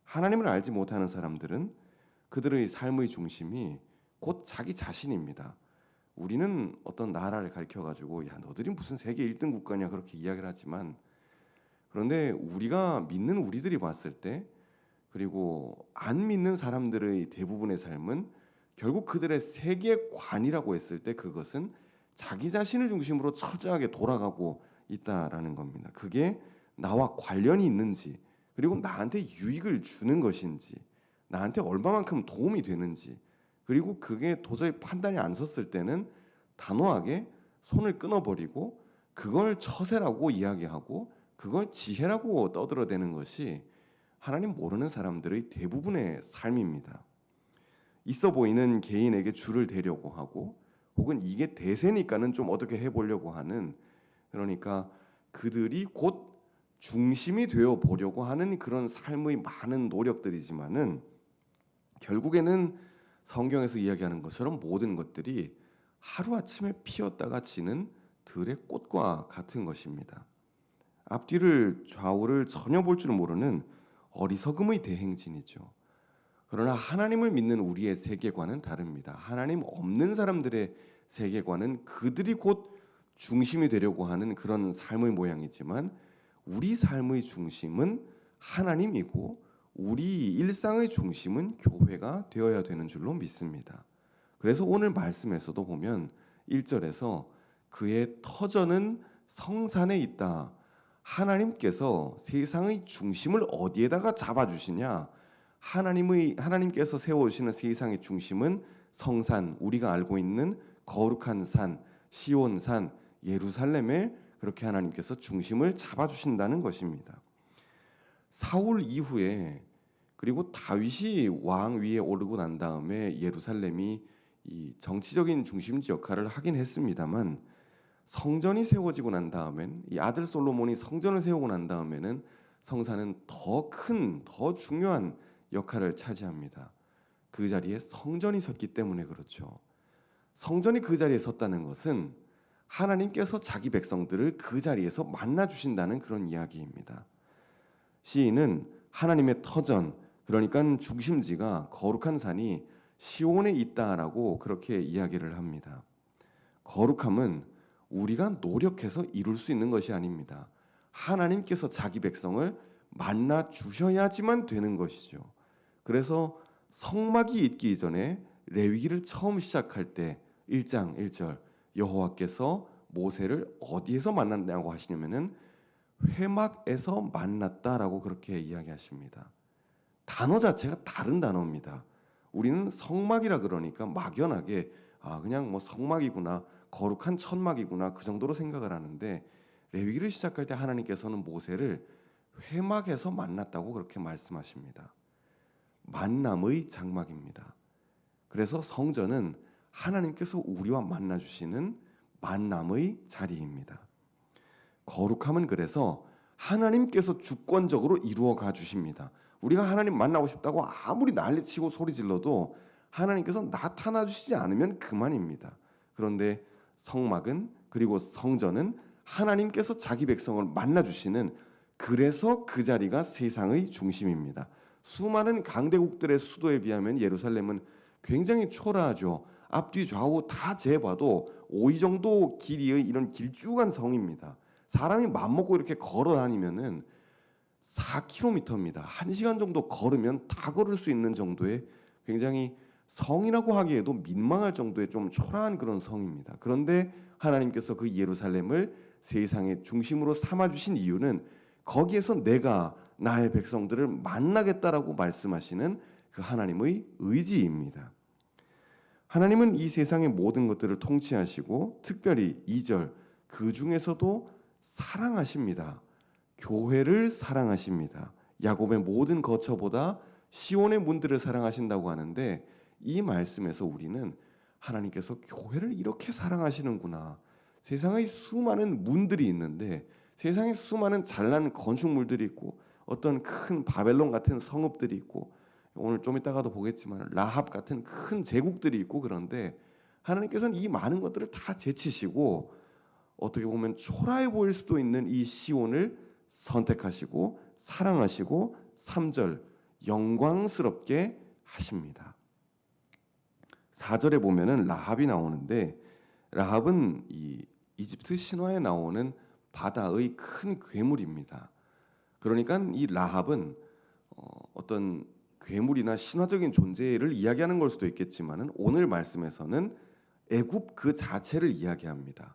하나님을 알지 못하는 사람들은 그들의 삶의 중심이 곧 자기 자신입니다. 우리는 어떤 나라를 가리켜가지고 야 너들이 무슨 세계 1등 국가냐 그렇게 이야기를 하지만, 그런데 우리가 믿는 우리들이 봤을 때, 그리고 안 믿는 사람들의 대부분의 삶은 결국 그들의 세계관이라고 했을 때 그것은 자기 자신을 중심으로 철저하게 돌아가고 있다라는 겁니다. 그게 나와 관련이 있는지, 그리고 나한테 유익을 주는 것인지, 나한테 얼마만큼 도움이 되는지, 그리고 그게 도저히 판단이 안 섰을 때는 단호하게 손을 끊어버리고 그걸 처세라고 이야기하고 그걸 지혜라고 떠들어대는 것이 하나님 모르는 사람들의 대부분의 삶입니다. 있어 보이는 개인에게 줄을 대려고 하고, 혹은 이게 대세니까는 좀 어떻게 해보려고 하는, 그러니까 그들이 곧 중심이 되어 보려고 하는 그런 삶의 많은 노력들이지만은, 결국에는 성경에서 이야기하는 것처럼 모든 것들이 하루아침에 피었다가 지는 들의 꽃과 같은 것입니다. 앞뒤를 좌우를 전혀 볼 줄 모르는 어리석음의 대행진이죠. 그러나 하나님을 믿는 우리의 세계관은 다릅니다. 하나님 없는 사람들의 세계관은 그들이 곧 중심이 되려고 하는 그런 삶의 모양이지만, 우리 삶의 중심은 하나님이고 우리 일상의 중심은 교회가 되어야 되는 줄로 믿습니다. 그래서 오늘 말씀에서도 보면 1절에서 그의 터전은 성산에 있다. 하나님께서 세상의 중심을 어디에다가 잡아주시냐? 하나님께서 세워주시는 세상의 중심은 성산, 우리가 알고 있는 거룩한 산, 시온산, 예루살렘에 그렇게 하나님께서 중심을 잡아주신다는 것입니다. 사울 이후에, 그리고 다윗이 왕 위에 오르고 난 다음에 예루살렘이 이 정치적인 중심지 역할을 하긴 했습니다만, 성전이 세워지고 난 다음엔, 이 아들 솔로몬이 성전을 세우고 난 다음에는 성산은 더 큰, 더 중요한 역할을 차지합니다. 그 자리에 성전이 섰기 때문에 그렇죠. 성전이 그 자리에 섰다는 것은 하나님께서 자기 백성들을 그 자리에서 만나 주신다는 그런 이야기입니다. 시인은 하나님의 터전, 그러니까 중심지가 거룩한 산이 시온에 있다라고 그렇게 이야기를 합니다. 거룩함은 우리가 노력해서 이룰 수 있는 것이 아닙니다. 하나님께서 자기 백성을 만나 주셔야지만 되는 것이죠. 그래서 성막이 있기 전에 레위기를 처음 시작할 때 1장 1절 여호와께서 모세를 어디에서 만났냐고 하시냐면은 회막에서 만났다라고 그렇게 이야기하십니다. 단어 자체가 다른 단어입니다. 우리는 성막이라 그러니까 막연하게 그냥 뭐 성막이구나, 거룩한 천막이구나 그 정도로 생각을 하는데, 레위기를 시작할 때 하나님께서는 모세를 회막에서 만났다고 그렇게 말씀하십니다. 만남의 장막입니다. 그래서 성전은 하나님께서 우리와 만나주시는 만남의 자리입니다. 거룩함은 그래서 하나님께서 주권적으로 이루어 가 주십니다. 우리가 하나님 만나고 싶다고 아무리 난리치고 소리질러도 하나님께서 나타나 주시지 않으면 그만입니다. 그런데 성막은, 그리고 성전은 하나님께서 자기 백성을 만나 주시는, 그래서 그 자리가 세상의 중심입니다. 수많은 강대국들의 수도에 비하면 예루살렘은 굉장히 초라하죠. 앞뒤 좌우 다 재봐도 5위 정도 길이의 이런 길쭉한 성입니다. 사람이 맘먹고 이렇게 걸어 다니면은 4km입니다. 1시간 정도 걸으면 다 걸을 수 있는 정도의 굉장히 성이라고 하기에도 민망할 정도의 좀 초라한 그런 성입니다. 그런데 하나님께서 그 예루살렘을 세상의 중심으로 삼아주신 이유는 거기에서 내가 나의 백성들을 만나겠다라고 말씀하시는 그 하나님의 의지입니다. 하나님은 이 세상의 모든 것들을 통치하시고 특별히 2절 그 중에서도 사랑하십니다. 교회를 사랑하십니다. 야곱의 모든 거처보다 시온의 문들을 사랑하신다고 하는데, 이 말씀에서 우리는 하나님께서 교회를 이렇게 사랑하시는구나. 세상에 수많은 문들이 있는데, 세상에 수많은 잘난 건축물들이 있고, 어떤 큰 바벨론 같은 성읍들이 있고, 오늘 좀 이따가도 보겠지만 라합 같은 큰 제국들이 있고, 그런데 하나님께서는 이 많은 것들을 다 제치시고 어떻게 보면 초라해 보일 수도 있는 이 시온을 선택하시고 사랑하시고, 3절 영광스럽게 하십니다. 4절에 보면은 라합이 나오는데, 라합은 이 이집트 신화에 나오는 바다의 큰 괴물입니다. 그러니까 이 라합은 어떤 괴물이나 신화적인 존재를 이야기하는 걸 수도 있겠지만은 오늘 말씀에서는 애굽 그 자체를 이야기합니다.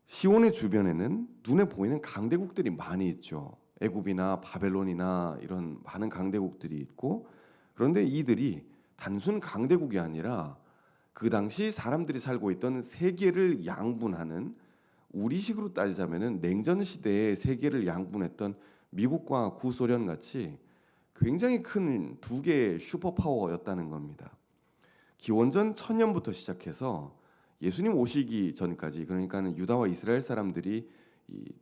시온의 주변에는 눈에 보이는 강대국들이 많이 있죠. 애굽이나 바벨론이나 이런 많은 강대국들이 있고, 그런데 이들이 단순 강대국이 아니라 그 당시 사람들이 살고 있던 세계를 양분하는, 우리식으로 따지자면은 냉전 시대에 세계를 양분했던 미국과 구소련 같이 굉장히 큰 두 개의 슈퍼파워였다는 겁니다. 기원전 1000년부터 시작해서 예수님 오시기 전까지, 그러니까 유다와 이스라엘 사람들이 이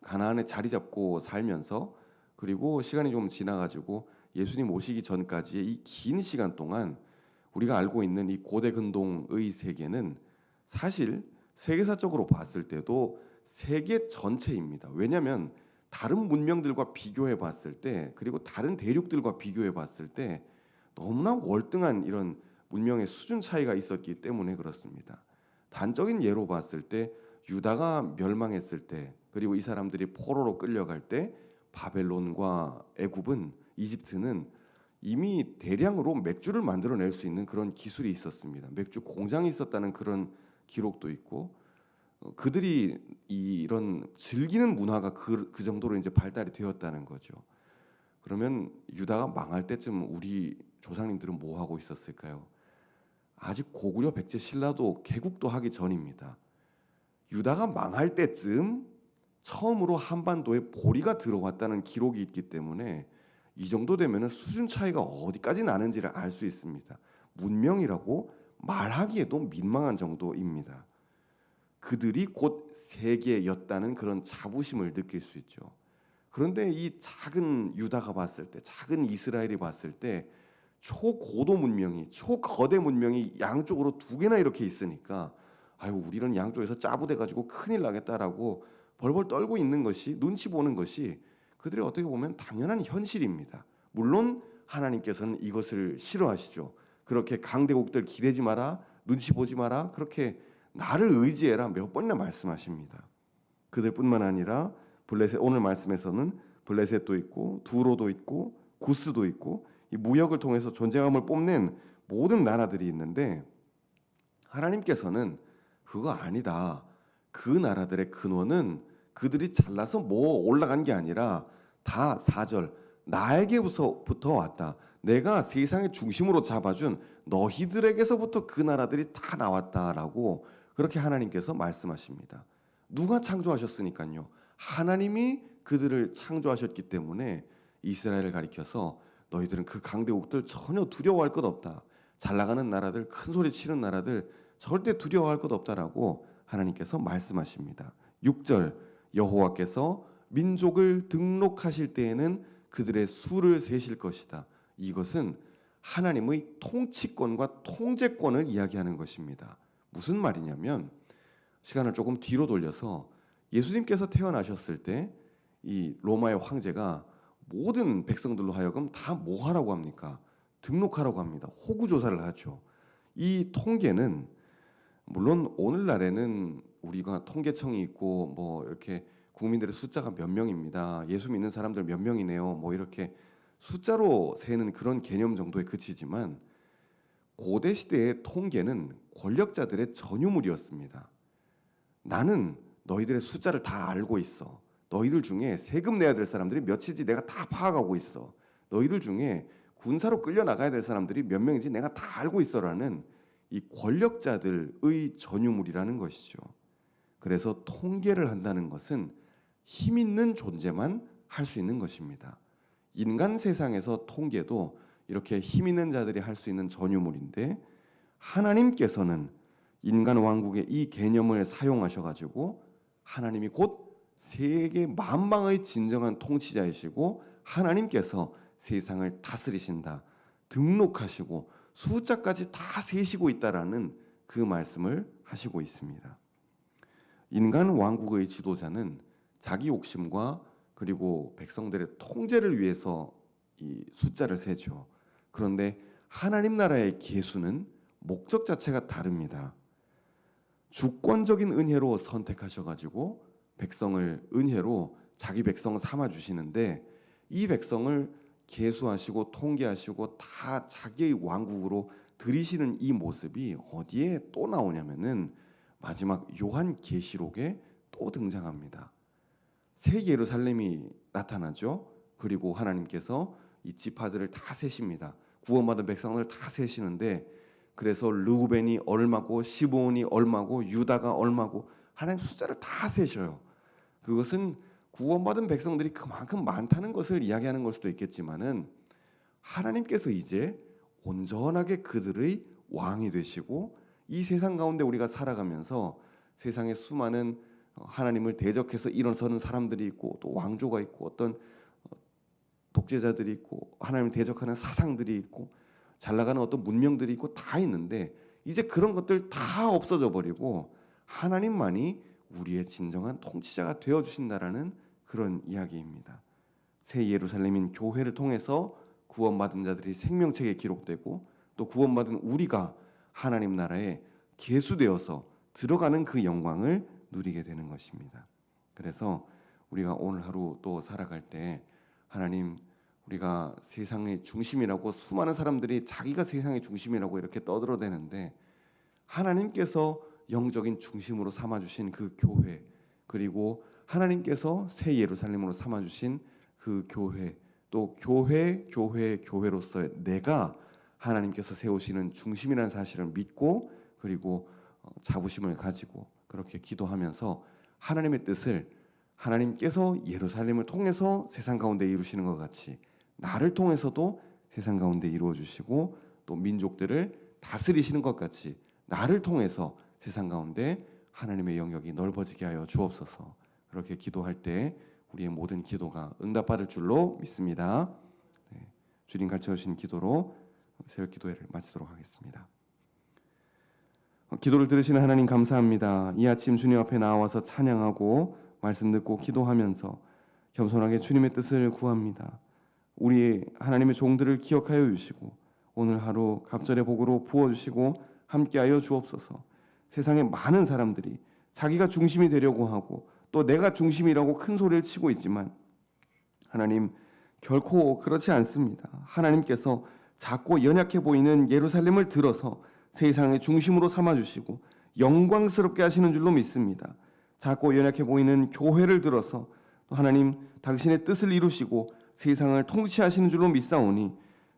가나안에 자리 잡고 살면서, 그리고 시간이 좀 지나가지고 예수님 오시기 전까지의 이 긴 시간 동안 우리가 알고 있는 이 고대 근동의 세계는 사실 세계사적으로 봤을 때도 세계 전체입니다. 왜냐하면 다른 문명들과 비교해 봤을 때, 그리고 다른 대륙들과 비교해 봤을 때 너무나 월등한 이런 문명의 수준 차이가 있었기 때문에 그렇습니다. 단적인 예로 봤을 때 유다가 멸망했을 때, 그리고 이 사람들이 포로로 끌려갈 때 바벨론과 애굽은, 이집트는 이미 대량으로 맥주를 만들어낼 수 있는 그런 기술이 있었습니다. 맥주 공장이 있었다는 그런 기록도 있고, 그들이 이런 즐기는 문화가 그 정도로 이제 발달이 되었다는 거죠. 그러면 유다가 망할 때쯤 우리 조상님들은 뭐 하고 있었을까요? 아직 고구려 백제 신라도 개국도 하기 전입니다. 유다가 망할 때쯤 처음으로 한반도에 보리가 들어왔다는 기록이 있기 때문에 이 정도 되면은 수준 차이가 어디까지 나는지를 알 수 있습니다. 문명이라고 말하기에도 민망한 정도입니다. 그들이 곧 세계였다는 그런 자부심을 느낄 수 있죠. 그런데 이 작은 유다가 봤을 때, 작은 이스라엘이 봤을 때 초고도 문명이, 초거대 문명이 양쪽으로 두 개나 이렇게 있으니까, 아유, 우리는 양쪽에서 짜부돼 가지고 큰일 나겠다라고 벌벌 떨고 있는 것이, 눈치 보는 것이 그들이 어떻게 보면 당연한 현실입니다. 물론 하나님께서는 이것을 싫어하시죠. 그렇게 강대국들 기대지 마라, 눈치 보지 마라, 그렇게 나를 의지해라 몇 번이나 말씀하십니다. 그들뿐만 아니라 블레셋, 오늘 말씀에서는 블레셋도 있고 두로도 있고 구스도 있고, 이 무역을 통해서 존재감을 뽐낸 모든 나라들이 있는데, 하나님께서는 그거 아니다. 그 나라들의 근원은 그들이 잘나서 뭐 올라간 게 아니라 다 4절 나에게부터 왔다. 내가 세상의 중심으로 잡아준 너희들에게서부터 그 나라들이 다 나왔다라고 그렇게 하나님께서 말씀하십니다. 누가 창조하셨으니까요. 하나님이 그들을 창조하셨기 때문에 이스라엘을 가리켜서 너희들은 그 강대국들 전혀 두려워할 것 없다. 잘 나가는 나라들, 큰 소리 치는 나라들 절대 두려워할 것 없다라고 하나님께서 말씀하십니다. 6절 여호와께서 민족을 등록하실 때에는 그들의 수를 세실 것이다. 이것은 하나님의 통치권과 통제권을 이야기하는 것입니다. 무슨 말이냐면, 시간을 조금 뒤로 돌려서 예수님께서 태어나셨을 때 이 로마의 황제가 모든 백성들로 하여금 다 뭐 하라고 합니까? 등록하라고 합니다. 호구 조사를 하죠. 이 통계는 물론 오늘날에는 우리가 통계청이 있고 뭐 이렇게 국민들의 숫자가 몇 명입니다. 예수 믿는 사람들 몇 명이네요. 뭐 이렇게 숫자로 세는 그런 개념 정도에 그치지만, 고대 시대의 통계는 권력자들의 전유물이었습니다. 나는 너희들의 숫자를 다 알고 있어. 너희들 중에 세금 내야 될 사람들이 몇이지 내가 다 파악하고 있어. 너희들 중에 군사로 끌려 나가야 될 사람들이 몇 명인지 내가 다 알고 있어라는 이 권력자들의 전유물이라는 것이죠. 그래서 통계를 한다는 것은 힘 있는 존재만 할 수 있는 것입니다. 인간 세상에서 통계도 이렇게 힘 있는 자들이 할 수 있는 전유물인데, 하나님께서는 인간 왕국의 이 개념을 사용하셔가지고 하나님이 곧 세계 만방의 진정한 통치자이시고 하나님께서 세상을 다스리신다, 등록하시고 숫자까지 다 세시고 있다라는 그 말씀을 하시고 있습니다. 인간 왕국의 지도자는 자기 욕심과 그리고 백성들의 통제를 위해서 이 숫자를 세죠. 그런데 하나님 나라의 계수는 목적 자체가 다릅니다. 주권적인 은혜로 선택하셔가지고 백성을 은혜로 자기 백성 삼아 주시는데, 이 백성을 계수하시고 통계하시고 다 자기의 왕국으로 들이시는 이 모습이 어디에 또 나오냐면은 마지막 요한 계시록에 또 등장합니다. 새 예루살렘이 나타나죠. 그리고 하나님께서 이 지파들을 다 세십니다. 구원받은 백성을 다 세시는데, 그래서 르우벤이 얼마고 시므온이 얼마고 유다가 얼마고 하나님 숫자를 다 세셔요. 그것은 구원받은 백성들이 그만큼 많다는 것을 이야기하는 걸 수도 있겠지만은, 하나님께서 이제 온전하게 그들의 왕이 되시고 이 세상 가운데 우리가 살아가면서 세상에 수많은 하나님을 대적해서 일어서는 사람들이 있고, 또 왕조가 있고, 어떤 독재자들이 있고, 하나님을 대적하는 사상들이 있고, 잘 나가는 어떤 문명들이 있고 다 있는데, 이제 그런 것들 다 없어져 버리고 하나님만이 우리의 진정한 통치자가 되어 주신다라는 그런 이야기입니다. 새 예루살렘인 교회를 통해서 구원받은 자들이 생명책에 기록되고, 또 구원받은 우리가 하나님 나라에 계수되어서 들어가는 그 영광을 누리게 되는 것입니다. 그래서 우리가 오늘 하루 또 살아갈 때, 하나님, 우리가 세상의 중심이라고 수많은 사람들이 자기가 세상의 중심이라고 이렇게 떠들어대는데, 하나님께서 영적인 중심으로 삼아주신 그 교회, 그리고 하나님께서 새 예루살렘으로 삼아주신 그 교회, 또 교회로서의 내가 하나님께서 세우시는 중심이라는 사실을 믿고, 그리고 자부심을 가지고 그렇게 기도하면서 하나님의 뜻을, 하나님께서 예루살렘을 통해서 세상 가운데 이루시는 것 같이 나를 통해서도 세상 가운데 이루어 주시고, 또 민족들을 다스리시는 것 같이 나를 통해서 세상 가운데 하나님의 영역이 넓어지게 하여 주옵소서. 그렇게 기도할 때 우리의 모든 기도가 응답받을 줄로 믿습니다. 네, 주님 가르쳐 주신 기도로 새벽 기도회를 마치도록 하겠습니다. 기도를 들으시는 하나님 감사합니다. 이 아침 주님 앞에 나와서 찬양하고 말씀 듣고 기도하면서 겸손하게 주님의 뜻을 구합니다. 우리 하나님의 종들을 기억하여 주시고 오늘 하루 갑절의 복으로 부어주시고 함께하여 주옵소서. 세상에 많은 사람들이 자기가 중심이 되려고 하고 또 내가 중심이라고 큰 소리를 치고 있지만, 하나님 결코 그렇지 않습니다. 하나님께서 작고 연약해 보이는 예루살렘을 들어서 세상의 중심으로 삼아주시고 영광스럽게 하시는 줄로 믿습니다. 작고 연약해 보이는 교회를 들어서 또 하나님 당신의 뜻을 이루시고 세상을 통치하시는 줄로 믿사오니,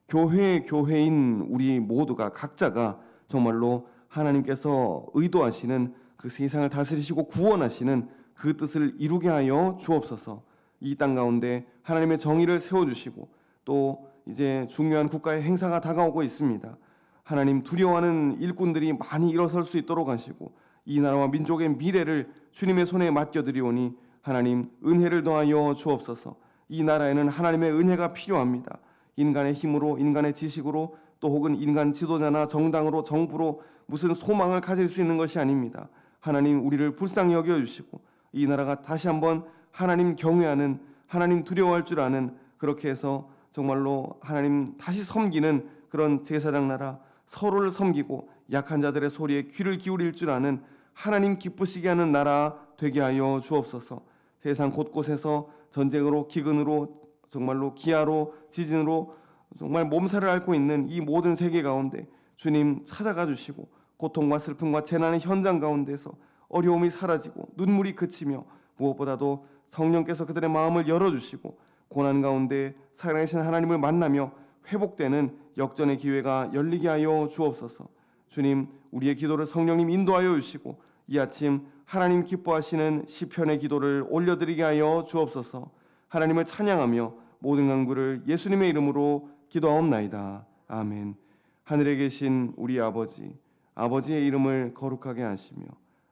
교회인 우리 모두가 각자가 정말로 하나님께서 의도하시는 그 세상을 다스리시고 구원하시는 그 뜻을 이루게 하여 주옵소서. 이 땅 가운데 하나님의 정의를 세워주시고, 또 이제 중요한 국가의 행사가 다가오고 있습니다. 하나님 두려워하는 일꾼들이 많이 일어설 수 있도록 하시고, 이 나라와 민족의 미래를 주님의 손에 맡겨드리오니 하나님 은혜를 더하여 주옵소서. 이 나라에는 하나님의 은혜가 필요합니다. 인간의 힘으로, 인간의 지식으로, 또 혹은 인간 지도자나 정당으로, 정부로 무슨 소망을 가질 수 있는 것이 아닙니다. 하나님 우리를 불쌍히 여겨주시고 이 나라가 다시 한번 하나님 경외하는, 하나님 두려워할 줄 아는, 그렇게 해서 정말로 하나님 다시 섬기는 그런 제사장 나라, 서로를 섬기고 약한 자들의 소리에 귀를 기울일 줄 아는, 하나님 기쁘시게 하는 나라 되게 하여 주옵소서. 세상 곳곳에서 전쟁으로, 기근으로, 정말로 기아로, 지진으로 정말 몸살을 앓고 있는 이 모든 세계 가운데 주님 찾아가 주시고, 고통과 슬픔과 재난의 현장 가운데서 어려움이 사라지고 눈물이 그치며, 무엇보다도 성령께서 그들의 마음을 열어주시고 고난 가운데 살아계신 하나님을 만나며 회복되는 역전의 기회가 열리게 하여 주옵소서. 주님, 우리의 기도를 성령님 인도하여 주시고 이 아침 하나님 기뻐하시는 시편의 기도를 올려드리게 하여 주옵소서. 하나님을 찬양하며 모든 간구를 예수님의 이름으로 기도하옵나이다. 아멘. 하늘에 계신 우리 아버지, 아버지의 이름을 거룩하게 하시며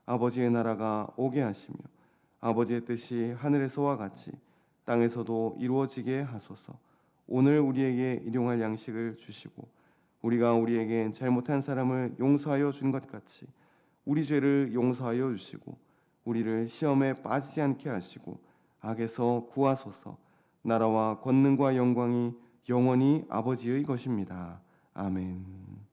아버지의 나라가 오게 하시며 아버지의 뜻이 하늘에서와 같이 땅에서도 이루어지게 하소서. 오늘 우리에게 일용할 양식을 주시고 우리가 우리에게 잘못한 사람을 용서하여 준 것 같이 우리 죄를 용서하여 주시고 우리를 시험에 빠지지 않게 하시고 악에서 구하소서. 나라와 권능과 영광이 영원히 아버지의 것입니다. 아멘.